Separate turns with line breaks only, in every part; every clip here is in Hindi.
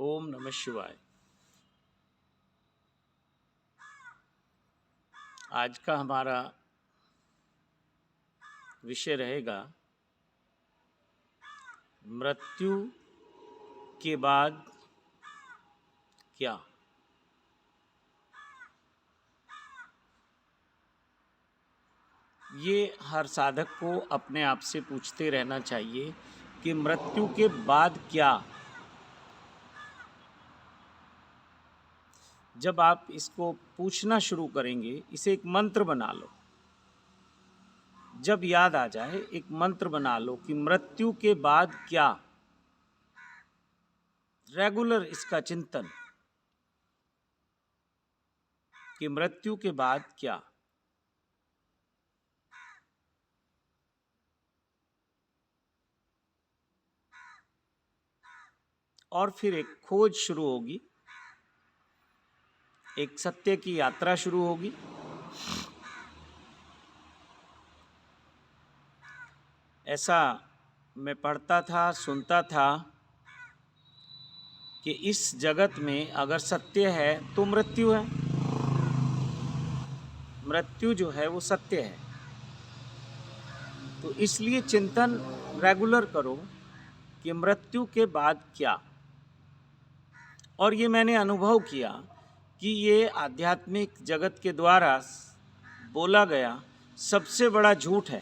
ओम नमः शिवाय। आज का हमारा विषय रहेगा मृत्यु के बाद क्या। ये हर साधक को अपने आप से पूछते रहना चाहिए कि मृत्यु के बाद क्या। जब आप इसको पूछना शुरू करेंगे, इसे एक मंत्र बना लो। जब याद आ जाए एक मंत्र बना लो कि मृत्यु के बाद क्या। रेगुलर इसका चिंतन कि मृत्यु के बाद क्या। और फिर एक खोज शुरू होगी, एक सत्य की यात्रा शुरू होगी। ऐसा मैं पढ़ता था, सुनता था कि इस जगत में अगर सत्य है तो मृत्यु है। मृत्यु जो है वो सत्य है। तो इसलिए चिंतन रेगुलर करो कि मृत्यु के बाद क्या। और ये मैंने अनुभव किया कि ये आध्यात्मिक जगत के द्वारा बोला गया सबसे बड़ा झूठ है।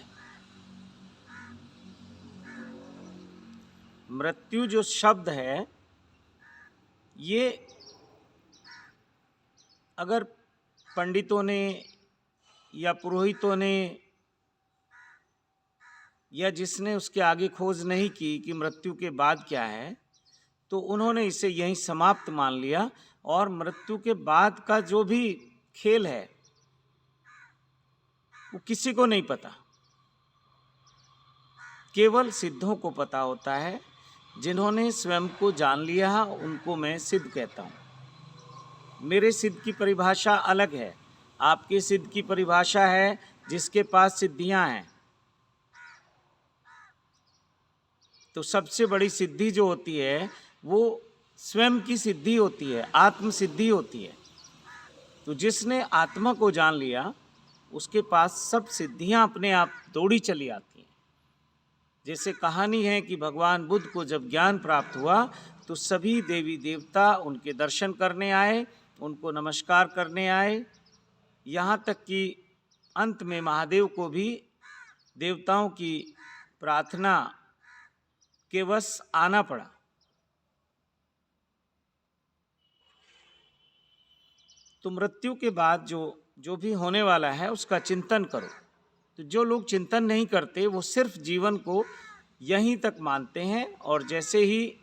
मृत्यु जो शब्द है, ये अगर पंडितों ने या पुरोहितों ने या जिसने उसके आगे खोज नहीं की कि मृत्यु के बाद क्या है, तो उन्होंने इसे यहीं समाप्त मान लिया। और मृत्यु के बाद का जो भी खेल है वो किसी को नहीं पता, केवल सिद्धों को पता होता है। जिन्होंने स्वयं को जान लिया उनको मैं सिद्ध कहता हूँ। मेरे सिद्ध की परिभाषा अलग है, आपके सिद्ध की परिभाषा है जिसके पास सिद्धियां हैं। तो सबसे बड़ी सिद्धि जो होती है वो स्वयं की सिद्धि होती है, आत्म सिद्धि होती है। तो जिसने आत्मा को जान लिया उसके पास सब सिद्धियां अपने आप दौड़ी चली आती हैं। जैसे कहानी है कि भगवान बुद्ध को जब ज्ञान प्राप्त हुआ तो सभी देवी देवता उनके दर्शन करने आए, उनको नमस्कार करने आए। यहाँ तक कि अंत में महादेव को भी देवताओं की प्रार्थना के वश आना पड़ा। तो मृत्यु के बाद जो भी होने वाला है उसका चिंतन करो। तो जो लोग चिंतन नहीं करते वो सिर्फ जीवन को यहीं तक मानते हैं, और जैसे ही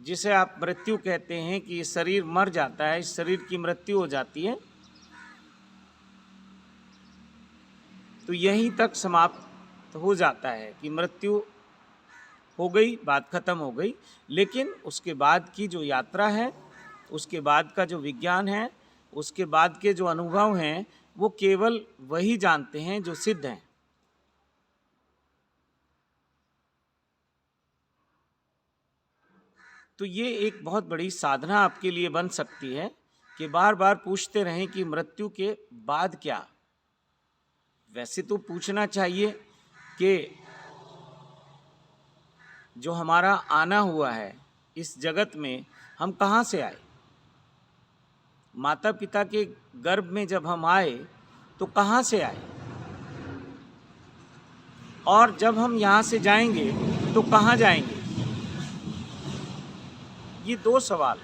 जिसे आप मृत्यु कहते हैं कि ये शरीर मर जाता है, इस शरीर की मृत्यु हो जाती है, तो यहीं तक समाप्त हो जाता है कि मृत्यु हो गई, बात खत्म हो गई। लेकिन उसके बाद की जो यात्रा है, उसके बाद का जो विज्ञान है, उसके बाद के जो अनुभव हैं, वो केवल वही जानते हैं जो सिद्ध हैं। तो ये एक बहुत बड़ी साधना आपके लिए बन सकती है कि बार बार पूछते रहें कि मृत्यु के बाद क्या। वैसे तो पूछना चाहिए कि जो हमारा आना हुआ है इस जगत में, हम कहाँ से आए। माता पिता के गर्भ में जब हम आए तो कहाँ से आए, और जब हम यहाँ से जाएंगे तो कहाँ जाएंगे। ये दो सवाल,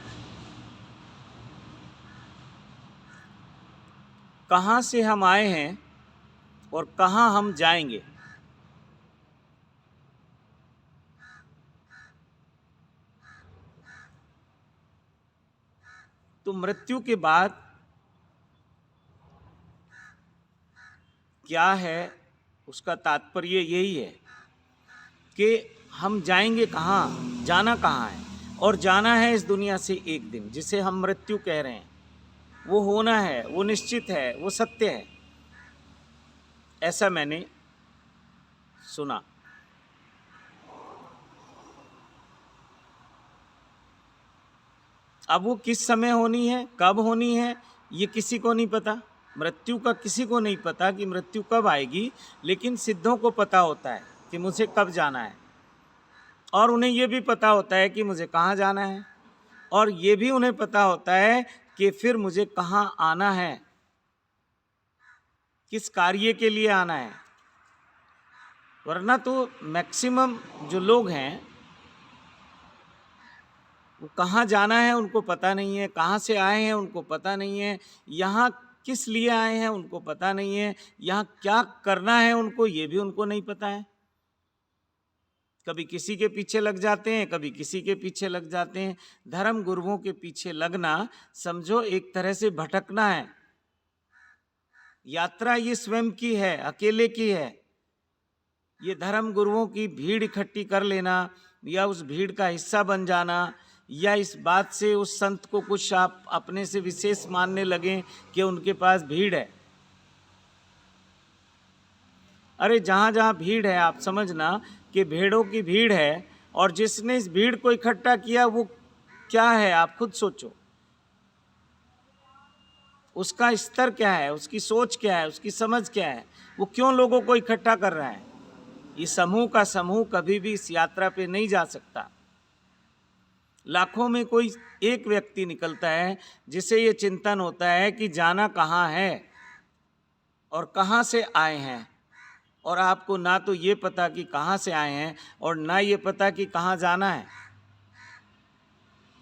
कहाँ से हम आए हैं और कहाँ हम जाएंगे। तो मृत्यु के बाद क्या है, उसका तात्पर्य यही है कि हम जाएंगे कहाँ, जाना कहाँ है। और जाना है इस दुनिया से एक दिन, जिसे हम मृत्यु कह रहे हैं, वो होना है, वो निश्चित है, वो सत्य है। ऐसा मैंने सुना। अब वो किस समय होनी है, कब होनी है, ये किसी को नहीं पता। मृत्यु का किसी को नहीं पता कि मृत्यु कब आएगी, लेकिन सिद्धों को पता होता है कि मुझे कब जाना है, और उन्हें ये भी पता होता है कि मुझे कहाँ जाना है, और ये भी उन्हें पता होता है कि फिर मुझे कहाँ आना है, किस कार्य के लिए आना है। वरना तो मैक्सिमम जो लोग हैं वो कहाँ जाना है उनको पता नहीं है, कहाँ से आए हैं उनको पता नहीं है, यहाँ किस लिए आए हैं उनको पता नहीं है, यहाँ क्या करना है उनको ये भी उनको नहीं पता है। कभी किसी के पीछे लग जाते हैं, कभी किसी के पीछे लग जाते हैं। धर्म गुरुओं के पीछे लगना समझो एक तरह से भटकना है। यात्रा ये स्वयं की है, अकेले की है। ये धर्म गुरुओं की भीड़ इकट्ठी कर लेना या उस भीड़ का हिस्सा बन जाना, या इस बात से उस संत को कुछ आप अपने से विशेष मानने लगें कि उनके पास भीड़ है। अरे जहाँ जहाँ भीड़ है आप समझना कि भेड़ों की भीड़ है, और जिसने इस भीड़ को इकट्ठा किया वो क्या है आप खुद सोचो। उसका स्तर क्या है, उसकी सोच क्या है, उसकी समझ क्या है, वो क्यों लोगों को इकट्ठा कर रहा है। ये समूह का समूह कभी भी इस यात्रा पे नहीं जा सकता। लाखों में कोई एक व्यक्ति निकलता है जिसे ये चिंतन होता है कि जाना कहाँ है और कहाँ से आए हैं, और आपको ना तो ये पता कि कहाँ से आए हैं और ना ये पता कि कहाँ जाना है।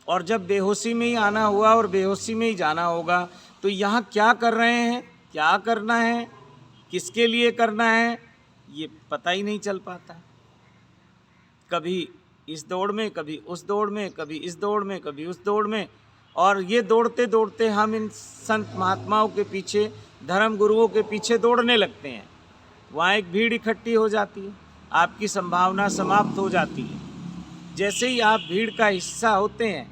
और जब बेहोशी में ही आना हुआ और बेहोशी में ही जाना होगा, तो यहाँ क्या कर रहे हैं, क्या करना है, किसके लिए करना है, ये पता ही नहीं चल पाता। कभी इस दौड़ में, कभी उस दौड़ में, कभी इस दौड़ में, कभी उस दौड़ में, और ये दौड़ते दौड़ते हम इन संत महात्माओं के पीछे, धर्म गुरुओं के पीछे दौड़ने लगते हैं। वहाँ एक भीड़ इकट्ठी हो जाती है, आपकी संभावना समाप्त हो जाती है। जैसे ही आप भीड़ का हिस्सा होते हैं,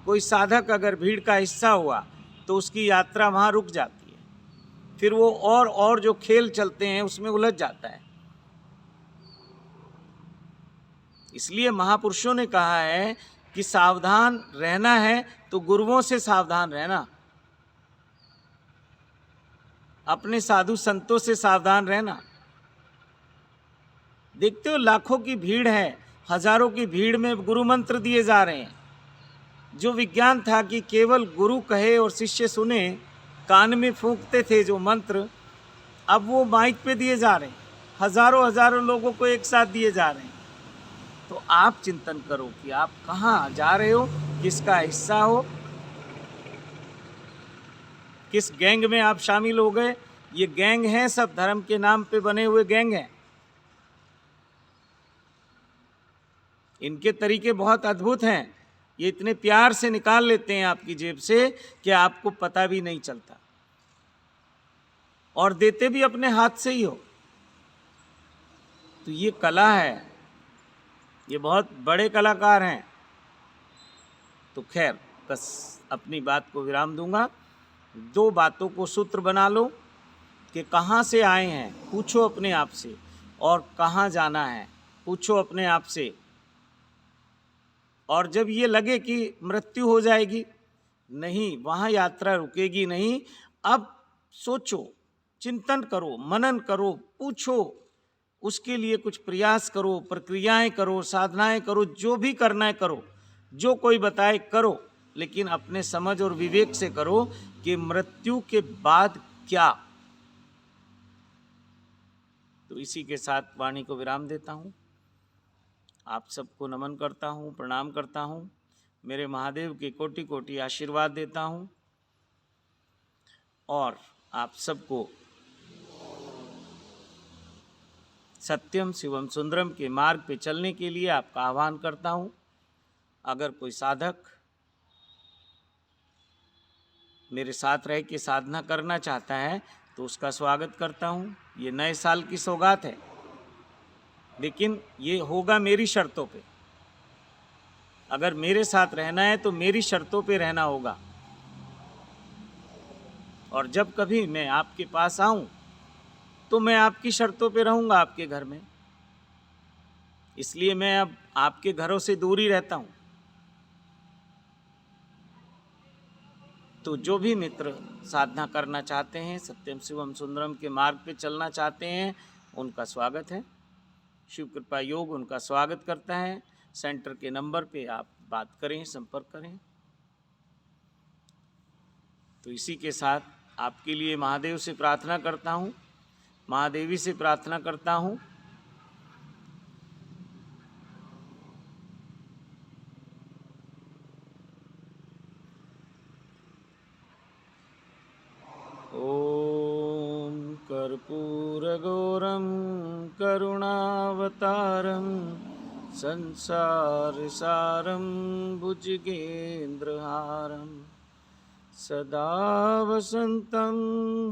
कोई साधक अगर भीड़ का हिस्सा हुआ तो उसकी यात्रा वहाँ रुक जाती है। फिर वो और जो खेल चलते हैं उसमें उलझ जाता है। इसलिए महापुरुषों ने कहा है कि सावधान रहना है तो गुरुओं से सावधान रहना, अपने साधु संतों से सावधान रहना। देखते हो लाखों की भीड़ है, हजारों की भीड़ में गुरु मंत्र दिए जा रहे हैं। जो विज्ञान था कि केवल गुरु कहे और शिष्य सुने, कान में फूंकते थे जो मंत्र, अब वो माइक पे दिए जा रहे हैं, हजारों हजारों लोगों को एक साथ दिए जा रहे हैं। तो आप चिंतन करो कि आप कहाँ जा रहे हो, किसका हिस्सा हो, किस गैंग में आप शामिल हो गए। ये गैंग हैं, सब धर्म के नाम पे बने हुए गैंग हैं। इनके तरीके बहुत अद्भुत हैं। ये इतने प्यार से निकाल लेते हैं आपकी जेब से कि आपको पता भी नहीं चलता, और देते भी अपने हाथ से ही हो। तो ये कला है, ये बहुत बड़े कलाकार हैं। तो खैर बस अपनी बात को विराम दूंगा। 2 बातों को सूत्र बना लो कि कहाँ से आए हैं पूछो अपने आप से, और कहाँ जाना है पूछो अपने आप से। और जब ये लगे कि मृत्यु हो जाएगी, नहीं, वहाँ यात्रा रुकेगी नहीं। अब सोचो, चिंतन करो, मनन करो, पूछो, उसके लिए कुछ प्रयास करो, प्रक्रियाएं करो, साधनाएं करो, जो भी करना है करो, जो कोई बताए करो, लेकिन अपने समझ और विवेक से करो कि मृत्यु के बाद क्या। तो इसी के साथ वाणी को विराम देता हूँ। आप सबको नमन करता हूँ, प्रणाम करता हूँ। मेरे महादेव के कोटि कोटि आशीर्वाद देता हूँ, और आप सबको सत्यम शिवम सुंदरम के मार्ग पे चलने के लिए आपका आह्वान करता हूँ। अगर कोई साधक मेरे साथ रह के साधना करना चाहता है तो उसका स्वागत करता हूँ। ये नए साल की सौगात है, लेकिन ये होगा मेरी शर्तों पे। अगर मेरे साथ रहना है तो मेरी शर्तों पे रहना होगा। और जब कभी मैं आपके पास आऊं तो मैं आपकी शर्तों पे रहूंगा आपके घर में। इसलिए मैं अब आपके घरों से दूर ही रहता हूं। तो जो भी मित्र साधना करना चाहते हैं, सत्यम शिवम सुंदरम के मार्ग पे चलना चाहते हैं, उनका स्वागत है। शिव कृपा योग उनका स्वागत करता है। सेंटर के नंबर पे आप बात करें, संपर्क करें। तो इसी के साथ आपके लिए महादेव से प्रार्थना करता हूँ, महादेवी से प्रार्थना करता हूँ। ॐ कर्पूरगौरं करुणावतारं संसारसारं भुजगेन्द्रहारं सदा वसन्तं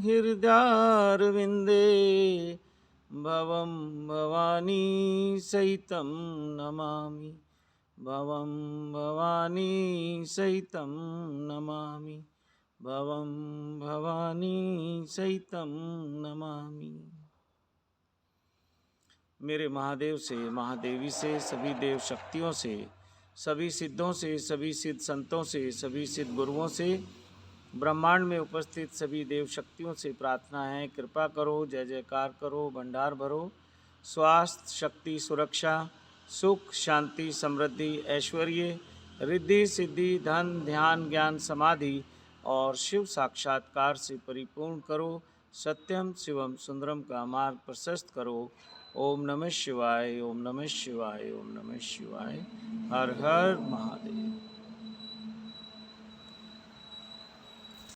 हृदयारविन्दे भवं भवानी सहितं नमामि, भवं भवानी सहितं नमामि, भवं भवानी सहितं नमामि। मेरे महादेव से, महादेवी से, सभी देव शक्तियों से, सभी सिद्धों से, सभी सिद्ध संतों से, सभी सिद्ध गुरुओं से, ब्रह्मांड में उपस्थित सभी देव शक्तियों से प्रार्थना है, कृपा करो, जय जयकार करो, भंडार भरो, स्वास्थ्य, शक्ति, सुरक्षा, सुख, शांति, समृद्धि, ऐश्वर्य, रिद्धि, सिद्धि, धन, ध्यान, ज्ञान, समाधि और शिव साक्षात्कार से परिपूर्ण करो। सत्यम शिवम सुंदरम का मार्ग प्रशस्त करो। ओम नमः शिवाय, ओम नमः शिवाय, ओम नमः शिवाय। हर हर महादेव।